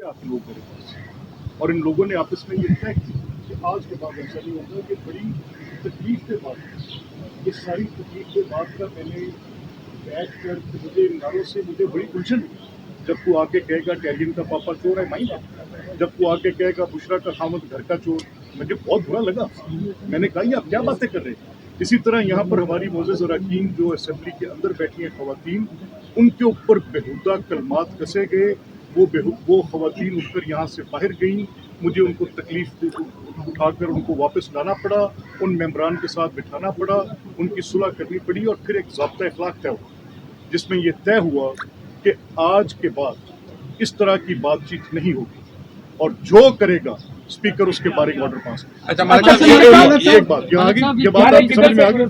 के आप लोग मेरे पास, और इन लोगों ने आपस में ये तय किया कि आज के बाद ऐसा नहीं होगा कि बड़ी तकलीफ के बाद, इस सारी तकलीफ के बाद का मैंने बैठ कर मुझे इन नारों से मुझे बड़ी उलझन हुई। जब तू आके कहेगा टैलियन का पापा चोर है, माई बात। जब तू आके कहेगा बुशरा का खामद घर का चोर, मुझे बहुत बुरा लगा। मैंने कहा ये आप क्या बातें कर रहे हैं। इसी तरह यहाँ पर हमारी मोअज़्ज़ज़ अरकान जो असेंबली के अंदर बैठी हैं ख़वातीन, उनके ऊपर बेहुदा कलमात कसे गए। वो ख़वातीन उठकर यहाँ से बाहर गईं। मुझे उनको तकलीफ उठाकर उनको वापस लाना पड़ा, उन मेंबरान के साथ बिठाना पड़ा, उनकी सुलह करनी पड़ी, और फिर एक ज़ाब्ता अखलाक तय हुआ जिसमें यह तय हुआ कि आज के बाद इस तरह की बातचीत नहीं होगी, और जो करेगा स्पीकर उसके बारे में ऑर्डर पास करेगा। एक बात ये आगे, ये बात आपकी समझ में आ गई,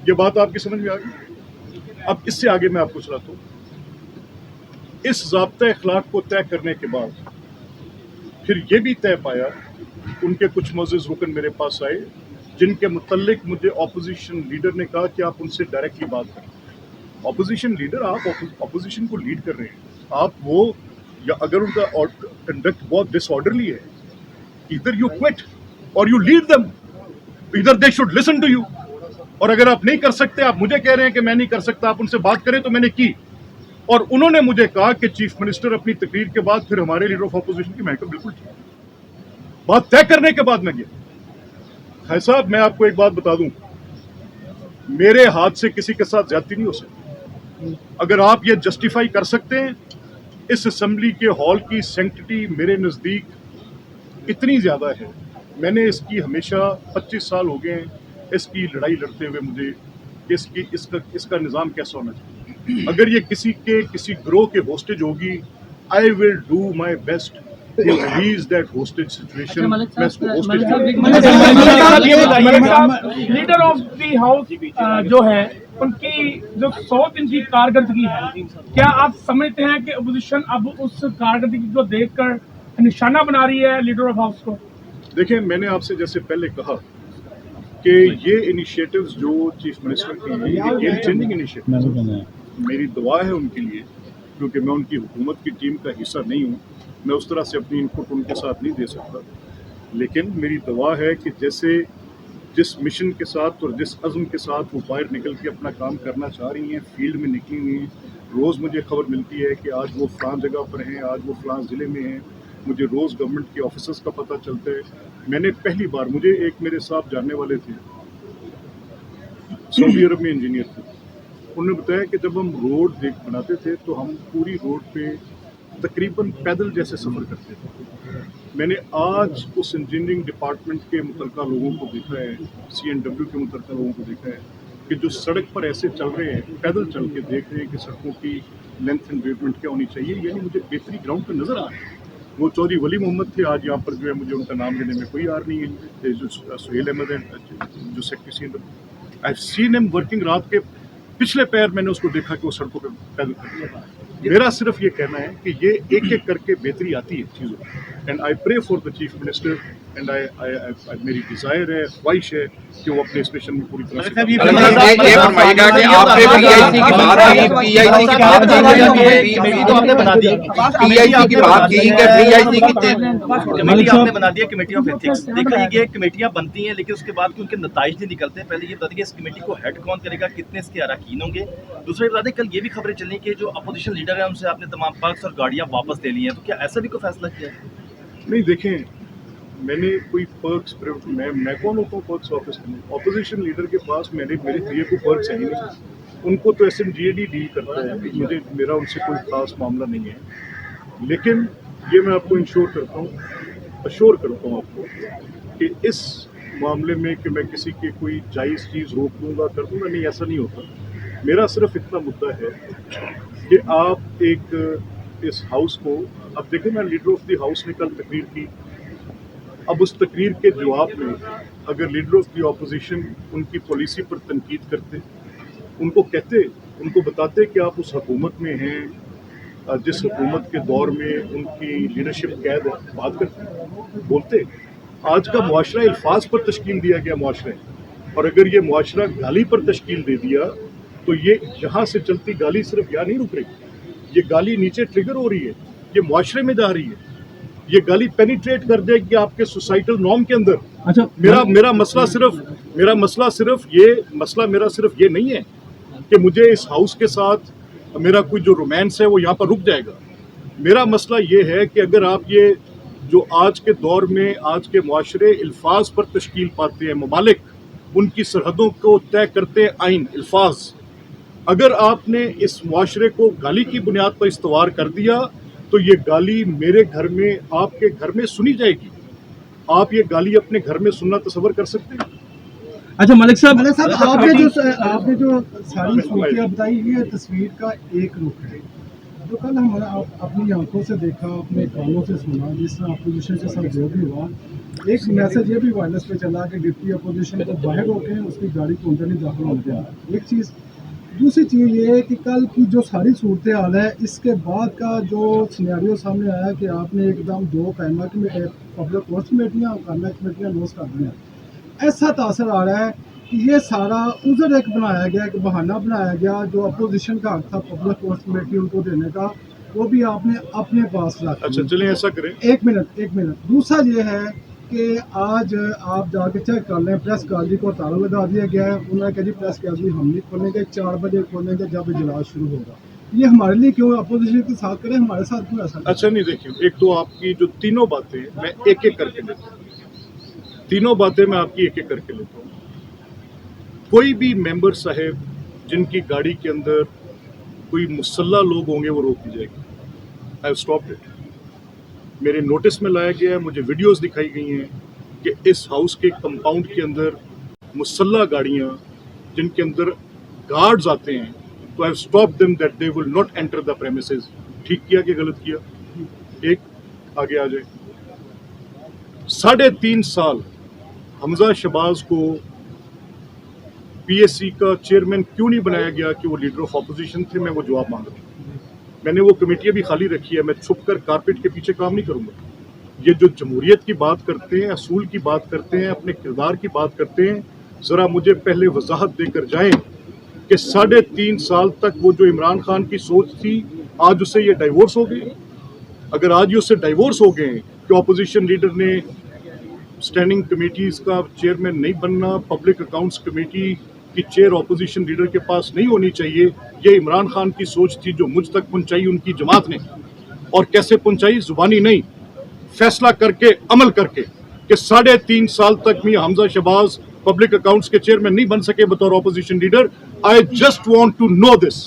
ये बात आपकी समझ में आ गई। अब इससे आगे मैं आपको चलाता हूँ। इस ज़ाब्ता अखलाक को तय करने के बाद फिर ये भी तय पाया, उनके कुछ मोअज़्ज़ज़ रुकन मेरे पास आए जिनके मुतल्लिक मुझे ऑपोजिशन लीडर ने कहा कि आप उनसे डायरेक्टली बात करें। ऑपोजिशन लीडर, आप ऑपोजिशन को लीड कर रहे हैं, आप वो, या अगर उनका कंडक्ट बहुत डिसऑर्डरली है, इधर यू क्विट और यू लीड देम, इधर they should listen to you. और अगर आप नहीं कर सकते, आप मुझे कह रहे हैं कि मैं नहीं कर सकता, आप उनसे बात करें, तो मैंने की। और उन्होंने मुझे कहा कि चीफ मिनिस्टर अपनी तकरीर के बाद फिर हमारे लीडर ऑफ ऑपोजिशन की, मैं कहा बिल्कुल ठीक। बात तय करने के बाद मैं गया। भाई साहब, मैं आपको एक बात बता दूं, मेरे हाथ से किसी के साथ ज्यादती नहीं हो सकती। अगर आप ये जस्टिफाई कर सकते हैं, इस असेंबली के हॉल की सैंक्टिटी मेरे नज़दीक इतनी ज़्यादा है, मैंने इसकी हमेशा 25 साल हो गए हैं इसकी लड़ाई लड़ते हुए मुझे, इसका निज़ाम कैसा होना चाहिए। अगर ये किसी ग्रोह के होस्टेज होगी, I will do my best to release that hostage situation. मैं इसको hostage leader of the house जो है, उनकी जो 100 दिन की कारकर्दगी है, क्या आप समझते हैं कि अपोजिशन अब उस कारकर्दगी को देखकर निशाना बना रही है लीडर ऑफ हाउस को? देखिए, मैंने आपसे जैसे पहले कहा कि ये इनिशिएटिव्स जो चीफ मिनिस्टर की, ये गेम चेंजिंग इनिशिएटिव, मेरी दुआ है उनके लिए, क्योंकि मैं उनकी हुकूमत की टीम का हिस्सा नहीं हूँ, मैं उस तरह से अपनी इनपुट उनके साथ नहीं दे सकता। लेकिन मेरी दुआ है कि जैसे जिस मिशन के साथ और जिस अज़्म के साथ वो बाहर निकल के अपना काम करना चाह रही हैं, फील्ड में निकली हुई हैं, रोज़ मुझे खबर मिलती है कि आज वो फ़लाँ जगह पर हैं, आज वो फ़लाँ ज़िले में हैं, मुझे रोज़ गवर्नमेंट के ऑफिसर्स का पता चलता है। मैंने पहली बार, मुझे एक मेरे साथ जानने वाले थे, सऊदी अरब में इंजीनियर थे, उन्होंने बताया कि जब हम रोड बनाते थे तो हम पूरी रोड पे तकरीबन पैदल जैसे सफ़र करते थे। मैंने आज उस इंजीनियरिंग डिपार्टमेंट के मुतल्लिका लोगों को देखा है, CNW के मुतल्लिका लोगों को देखा है कि जो सड़क पर ऐसे चल रहे हैं, पैदल चल के देख रहे हैं कि सड़कों की लेंथ एंड ब्रेडमेंट क्या होनी चाहिए। यानी मुझे बेहतरी ग्राउंड पर नज़र आ रही है। वो चौधरी वली मोहम्मद थे, आज यहाँ पर जो है मुझे उनका नाम लेने में कोई आर नहीं है। जो सुहेल अहमद है, जो secretary CNW, I seen him working. रात के पिछले पैर मैंने उसको देखा कि वो सड़कों पर पैदल कर रहा है। मेरा सिर्फ ये कहना है कि ये एक एक करके बेहतरी आती है चीज़ों। And I pray for the chief minister, and मेरी डिज़ायर है, ख्वाहिश है कि वो अपने इस मिशन में पूरी तरह से कमेटी ऑफ एथिक्स। देखा ये कमेटियां बनती हैं, लेकिन उसके बाद उनके नताइज नहीं निकलते। पहले ये बता दें कि इस कमेटी को हेड कौन करेगा, कितने इसके अरकान होंगे। दूसरा बता दें, कल ये भी खबरें चली कि जो अपोजिशन लीडर है उनसे आपने तमाम पर्क्स और गाड़ियां वापस ले ली हैं, तो क्या ऐसा भी कोई फैसला किया है? नहीं, देखें, मैंने कोई पर्क्स, मैं कौन होता हूँ पर्क्स वापस करने? ऑपोजिशन लीडर के पास मेरे लिए कोई पर्क्स है ही नहीं। उनको तो SMGAD डील करता है, मेरा उनसे कोई खास मामला नहीं है। लेकिन ये मैं आपको अश्योर करता हूँ आपको कि इस मामले में कि मैं किसी के कोई जायज़ चीज़ रोक दूँगा, कर दूँगा, नहीं, ऐसा नहीं होता। मेरा सिर्फ इतना मुद्दा है कि आप इस हाउस को, अब देखें, मैं लीडर ऑफ द हाउस ने कल तकरीर की। अब उस तकरीर के जवाब में अगर लीडर ऑफ द ऑपोजिशन उनकी पॉलिसी पर तनकीद करते, उनको कहते, उनको बताते कि आप उस हुकूमत में हैं जिस हुकूमत के दौर में उनकी लीडरशिप कैद है, बात करते, बोलते। आज का मुआशरा अल्फाज पर तश्कील दिया गया मुआशरा है, और अगर ये मुआशरा गाली पर तश्कील दे दिया तो ये यहाँ से चलती गाली सिर्फ यहाँ नहीं रुक रही, ये गाली नीचे ट्रिगर हो रही है, ये मुआशरे में जा रही है। ये गाली पेनिट्रेट कर देगी आपके सोसाइटल नॉर्म के अंदर। अच्छा मेरा मसला सिर्फ ये नहीं है कि मुझे इस हाउस के साथ मेरा कोई जो रोमांस है वो यहाँ पर रुक जाएगा। मेरा मसला ये है कि अगर आप ये जो आज के दौर में आज के मुआशरे अल्फाज पर तश्कील पाते हैं, ममालिक उनकी सरहदों को तय करते हैं आइन अल्फाज, अगर आपने इस मुआशरे को गाली की बुनियाद पर इस्तवार कर दिया तो ये गाली मेरे घर में आपके घर में सुनी जाएगी। आप ये गाली अपने घर में सुनना तसव्वुर कर सकते हैं? अच्छा मलिक साहब आपने जो सारी सूरतें बताई, ये तस्वीर का एक रुख है जो कल हम अपनी आंखों से देखा, अपने कानों से सुना, जिस तरह अपोजिशन के साथ जो भी हुआ। एक मैसेज ये भी वायरलेस पे चला कि डिप्टी अपोजिशन को बाहर रोकें, उसकी गाड़ी को अंदर नहीं दाखिल होने दें। एक चीज़, दूसरी चीज़ ये है कि कल की जो सारी सूरत हाल है, इसके बाद का जो सिनेरियो सामने आया कि आपने एकदम दो कायमा पब्लिक कोर्स कमेटियाँ और कायमा कमेटियाँ लॉस कर दी हैं, ऐसा तासर आ रहा है कि ये सारा उधर एक बनाया गया, एक बहाना बनाया गया। जो अपोजिशन का हक था पब्लिक कोर्स कमेटी उनको देने का, वो भी आपने अपने पास रखा। अच्छा चलें ऐसा करें। एक मिनट। दूसरा ये है कि आज आप जाके चेक कर लें, प्रेस गैलरी को ताला लगा दिया गया है। उन्होंने कहा जी प्रेस गैलरी हम नहीं खोलेंगे, 4 बजे खोलेंगे जब इजलास शुरू होगा। ये हमारे लिए क्यों अपोजिशन के साथ करें, हमारे साथ क्यों ऐसा? अच्छा नहीं, देखिए, एक तो आपकी जो तीनों बातें मैं एक एक करके लेता हूँ, तीनों बातें मैं आपकी एक एक करके लेता हूँ। कोई भी मेंबर साहब जिनकी गाड़ी के अंदर कोई मुसल्ला लोग होंगे वो रोक दी जाएगी। I have stopped it. मेरे नोटिस में लाया गया है, मुझे वीडियोस दिखाई गई हैं कि इस हाउस के कंपाउंड के अंदर मुसल्ला गाड़ियाँ जिनके अंदर गार्ड्स आते हैं, तो I have stopped them that they will not enter the premises. ठीक किया कि गलत किया? एक आगे आ जाए। 3.5 साल हमजा शहबाज को पीएससी का चेयरमैन क्यों नहीं बनाया गया कि वो लीडर ऑफ अपोजिशन थे? मैं वो जवाब मांग रहा हूँ। मैंने वो कमेटियां भी खाली रखी है, मैं छुपकर कारपेट के पीछे काम नहीं करूंगा। ये जो जमहूरियत की बात करते हैं, असूल की बात करते हैं, अपने किरदार की बात करते हैं, ज़रा मुझे पहले वजाहत देकर जाएं कि 3.5 साल तक वो जो इमरान खान की सोच थी, आज उससे ये डाइवोर्स हो गए। अगर आज ये उससे डाइवोर्स हो गए कि अपोजिशन लीडर ने स्टैंडिंग कमेटीज़ का चेयरमैन नहीं बनना, पब्लिक अकाउंट्स कमेटी की चेयर अपोजिशन लीडर के पास नहीं होनी चाहिए, ये इमरान खान की सोच थी जो मुझ तक पहुंचाई उनकी जमात ने। और कैसे पहुंचाई? जुबानी नहीं, फैसला करके, अमल करके कि 3.5 साल तक भी हमजा शहबाज पब्लिक अकाउंट्स के चेयरमैन नहीं बन सके बतौर opposition leader. I just want to know this.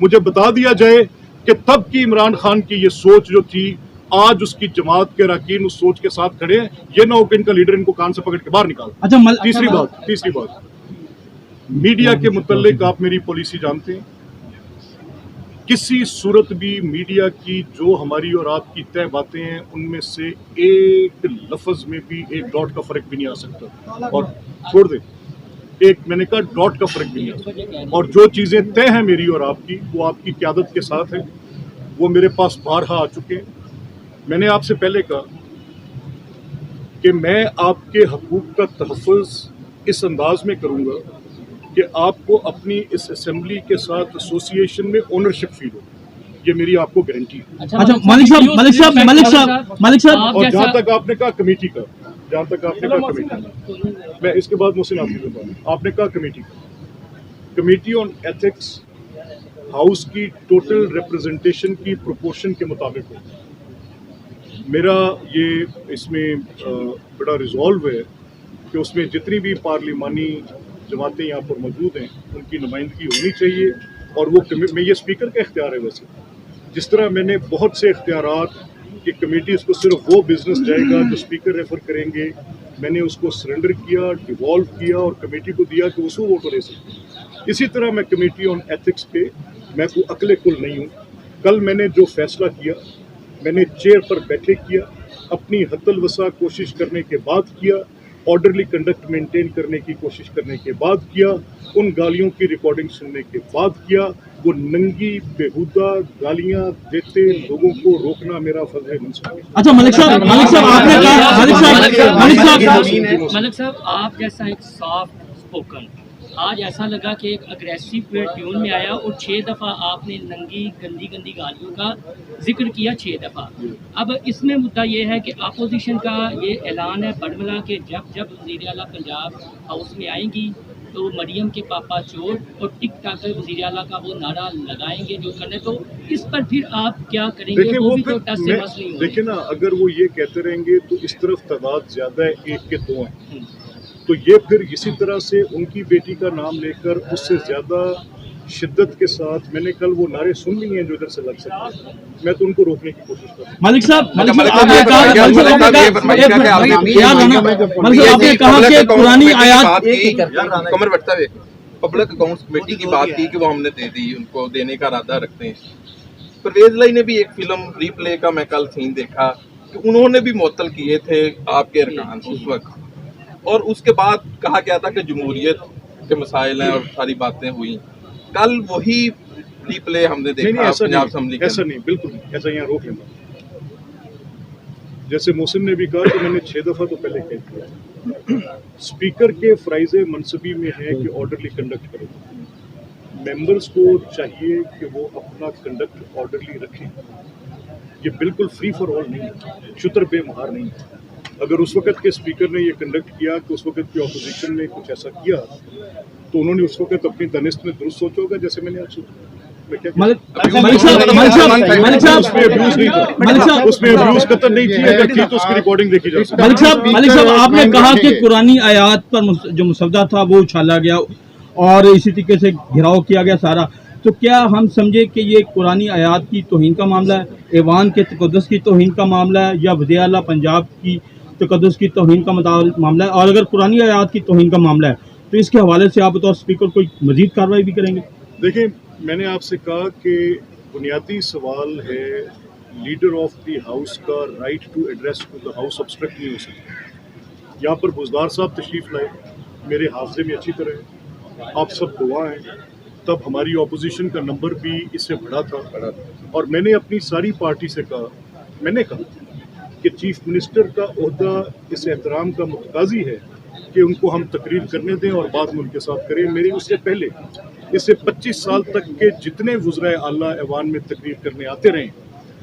मुझे बता दिया जाए कि तब की इमरान खान की ये सोच जो थी, आज उसकी जमात के अरकान उस सोच के साथ खड़े हैं। ये ना हो कि इनका लीडर इनको कान से पकड़ के बाहर निकाल। अच्छा तीसरी बात, मीडिया के मुतल्लिक आप मेरी पॉलिसी जानते हैं। किसी सूरत भी मीडिया की जो हमारी और आपकी तय बातें हैं, उनमें से एक लफ्ज में भी एक डॉट का फर्क भी नहीं आ सकता। और छोड़ दे, एक मैंने कहा डॉट का फर्क भी नहीं आ सकता। और जो चीज़ें तय हैं मेरी और आपकी, वो आपकी क़यादत के साथ है, वो मेरे पास बारहा आ चुके हैं। मैंने आपसे पहले कहा कि मैं आपके हकूक़ का तहफ़्फ़ुज़ इस अंदाज में करूँगा कि आपको अपनी इस असेंबली के साथ एसोसिएशन में ओनरशिप फील हो। ये मेरी आपको गारंटी है। अच्छा मलिक साहब और जहाँ तक आपने कहा कमेटी का, मैं इसके बाद मोहसिन आपकी बताऊँ। आपने कहा कमेटी ऑन एथिक्स हाउस की टोटल रिप्रेजेंटेशन की प्रोपोर्शन के मुताबिक हो। मेरा ये इसमें बड़ा रिजॉल्व है कि उसमें जितनी भी पार्लिमानी जमातें यहाँ पर मौजूद हैं उनकी नुमाइंदगी होनी चाहिए। और वो में ये स्पीकर का इख्तियार है। वैसे जिस तरह मैंने बहुत से इख्तियारात कि कमेटीज़ को सिर्फ वो बिजनेस जाएगा जो स्पीकर रेफर करेंगे, मैंने उसको सरेंडर किया, डिवॉल्व किया और कमेटी को दिया कि उसको वोट ले सकते। इसी तरह मैं कमेटी ऑन एथिक्स पे मैं कोई अकले कुल नहीं हूँ। कल मैंने जो फैसला किया, मैंने चेयर पर बैठे किया, अपनी हद्दल वसा कोशिश करने के बाद किया, ऑर्डरली कंडक्ट मेंटेन करने की कोशिश करने के बाद किया, उन गालियों की रिकॉर्डिंग सुनने के बाद किया। वो नंगी बेहुदा गालियां देते लोगों को रोकना मेरा फर्ज है। अच्छा मलिक साहब आपने कहा, मलिक साहब आप जैसा एक सॉफ्ट स्पोकन آج ایسا لگا کہ ایک اگریسو ٹیون میں آیا اور 6 دفعہ آپ نے ننگی گندی گالیوں کا ذکر کیا 6 دفعہ. اب اس میں مدعا یہ ہے کہ اپوزیشن کا یہ اعلان ہے بڑملا کہ جب وزیر اعلیٰ پنجاب ہاؤس میں آئیں گی تو مریم کے پاپا چور اور ٹک ٹاک وزیر اعلیٰ کا وہ نعرہ لگائیں گے جو کرنے. تو اس پر پھر آپ کیا کریں گے؟ دیکھیں وہ وہ بھی تو پھر ٹس سے بس نہیں ہو دیکھیں نا، اگر وہ یہ کہتے رہیں گے تو اس طرف تعداد زیادہ ہے، 1 کے 2 ہیں، تو یہ پھر اسی طرح سے ان کی بیٹی کا نام لے کر اس سے زیادہ شدت کے ساتھ میں نے کل وہ نعرے سن لیے ہیں جو ادھر سے لگ سکتے ہیں. میں تو ان کو روکنے کی کوشش کرتا ہوں. ملک صاحب آپ نے کہا کہ پرانی آیات کمر بٹتا ہے پبلک اکاؤنٹس کمیٹی کی بات کی کہ وہ ہم نے دے دی، ان کو دینے کا ارادہ رکھتے ہیں. پرویز لائی نے بھی ایک فلم ری پلے کا میں کل سین دیکھا کہ انہوں نے بھی معطل کیے تھے آپ کے ارکان اس وقت، اور اس کے بعد کہا گیا تھا کہ جمہوریت کے مسائل ہیں اور ساری باتیں ہوئی. کل وہی ری پلے ہم نے دیکھا پنجاب اسمبلی. ایسا نہیں، بالکل نہیں ایسا. یہاں روک لینا. جیسے محسن نے بھی کہا کہ میں نے 6 دفعہ تو پہلے کہہ دیا، اسپیکر کے فرائض منصبی میں ہے کہ آرڈرلی کنڈکٹ کرے. ممبرز کو چاہیے کہ وہ اپنا کنڈکٹ آرڈرلی رکھیں. یہ بالکل فری فار آل نہیں ہے، شتر بے مہار نہیں ہے. اگر اس وقت کے اسپیکر نے یہ کنڈکٹ کیا کہ اس وقت کی اپوزیشن نے کچھ ایسا کیا تو انہوں نے اس وقت اپنی دانست میں درست سوچا ہوگا، جیسے میں نے آج سوچا. اس میں ابیوز نہیں تھا، اس میں ابیوز قطع نہیں تھی. اگر تھی تو اس کی ریکارڈنگ دیکھی جا سکتی. ملک صاحب آپ نے کہا کہ قرآنی آیات پر جو مسودہ تھا وہ اچھالا گیا اور اسی طریقے سے گھراؤ کیا گیا سارا. تو کیا ہم سمجھے کہ یہ قرآنی آیات کی توہین کا معاملہ ہے، ایوان کے تقدس کی توہین کا معاملہ ہے، یا وزیر اعلیٰ پنجاب کی تقدس کی توہین کا معاملہ ہے؟ اور اگر قرآنی آیات کی توہین کا معاملہ ہے تو اس کے حوالے سے آپ بطور اسپیکر کوئی مزید کارروائی بھی کریں گے؟ دیکھیں، میں نے آپ سے کہا کہ بنیادی سوال ہے لیڈر آف دی ہاؤس کا right to address to the house obstruct نہیں ہو سکتا. یہاں پر بزدار صاحب تشریف لائے، میرے حافظے میں اچھی طرح ہے، آپ سب گواہ ہیں. تب ہماری اپوزیشن کا نمبر بھی اس سے بڑا تھا، اور میں نے اپنی ساری پارٹی سے کہا، میں نے کہا کہ چیف منسٹر کا عہدہ اس احترام کا متقاضی ہے کہ ان کو ہم تقریر کرنے دیں اور بعد میں ان کے ساتھ کریں. میری اس سے پہلے اس سے 25 سال تک کے جتنے وزرائے اعلیٰ ایوان میں تقریر کرنے آتے رہے،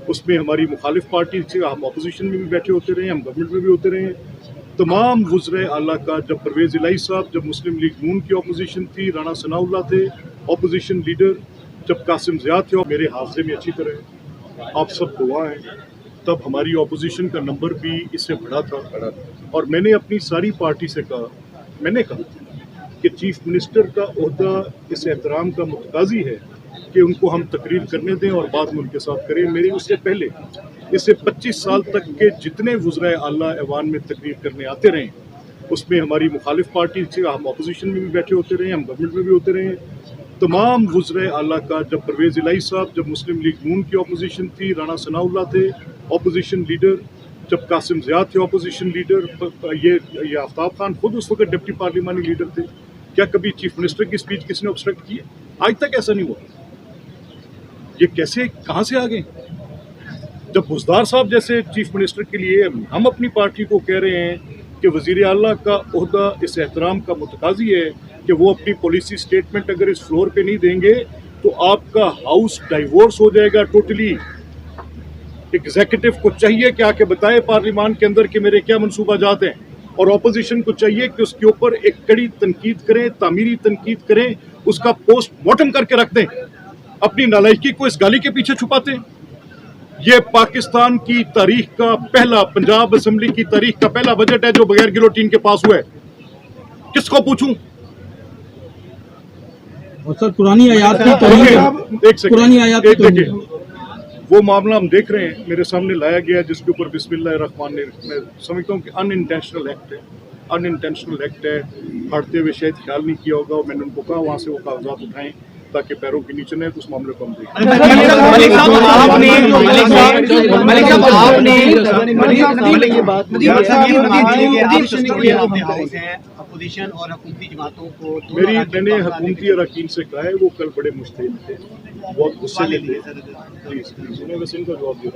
اس میں ہماری مخالف پارٹی سے ہم اپوزیشن میں بھی بیٹھے ہوتے رہے، ہم گورنمنٹ میں بھی ہوتے رہے. تمام وزرائے اعلیٰ کا، جب پرویز الہی صاحب، جب مسلم لیگ نون کی اپوزیشن تھی، رانا ثناء اللہ تھے اپوزیشن لیڈر، جب قاسم ضیاء تھے، میرے حافظے میں اچھی طرح ہے، آپ سب گواہ ہیں. تب ہماری اپوزیشن کا نمبر بھی اس سے بڑا تھا، اور میں نے اپنی ساری پارٹی سے کہا، میں نے کہا کہ چیف منسٹر کا عہدہ اس احترام کا متقاضی ہے کہ ان کو ہم تقریر کرنے دیں اور بعد میں ان کے ساتھ کریں. میری اس سے پہلے اس سے 25 سال تک کے جتنے وزرائے اعلیٰ ایوان میں تقریر کرنے آتے رہے، اس میں ہماری مخالف پارٹی سے ہم اپوزیشن میں بھی بیٹھے ہوتے رہے، ہم گورنمنٹ میں بھی ہوتے رہے. تمام وزرائے اعلیٰ کا، جب پرویز الہی صاحب، جب مسلم لیگ نون کی اپوزیشن تھی، رانا ثناء اللہ تھے اپوزیشن لیڈر، جب قاسم ضیاء تھے اپوزیشن لیڈر، یہ آفتاب خان خود اس وقت ڈپٹی پارلیمانی لیڈر تھے. کیا کبھی چیف منسٹر کی اسپیچ کس نے obstruct کی ہے؟ آج تک ایسا نہیں ہوا. یہ کیسے، کہاں سے آ گئے؟ جب بزدار صاحب جیسے چیف منسٹر کے لیے ہم اپنی پارٹی کو کہہ رہے ہیں کہ وزیر اعلیٰ کا عہدہ اس احترام کا متقاضی ہے کہ وہ اپنی پالیسی سٹیٹمنٹ اگر اس فلور پہ نہیں دیں گے تو آپ کا ہاؤس ڈائیورس ہو جائے گا ٹوٹلی. ایگزیکٹو کو چاہیے کہ آ کے بتائے پارلیمان کے اندر کہ میرے کیا منصوبہ جات ہیں، اور اپوزیشن کو چاہیے کہ اس کے اوپر ایک کڑی تنقید کریں، تعمیری تنقید کریں، اس کا پوسٹ مارٹم کر کے رکھ دیں. اپنی نالائکی کو اس گالی کے پیچھے چھپاتے ہیں. یہ پاکستان کی تاریخ کا پہلا، پنجاب اسمبلی کی تاریخ کا پہلا بجٹ ہے جو بغیر گلوٹین کے پاس ہوا ہے. کس کو پوچھوں؟ اور سر قرآنی آیات کی توہین، ایک سیکنڈ، ایک دیکھیں، وہ معاملہ ہم دیکھ رہے ہیں، میرے سامنے لایا گیا ہے جس کے اوپر بسم اللہ الرحمن، میں سمجھتا ہوں کہ ان انٹینشنل ایکٹ ہے. ہٹتے ہوئے شاید خیال نہیں کیا ہوگا، اور میں نے ان کو کہا وہاں سے وہ کاغذات اٹھائیں تاکہ پیروں کے نیچے نہ، تو اس معاملے کو ہم دیکھیں. میں نے حکومتی اراکین سے کہا ہے وہ کل بڑے مشتعل تھے، بہت غصے میں تھے. پلیز انہیں ویسے ان کا جواب دے رہا ہوں.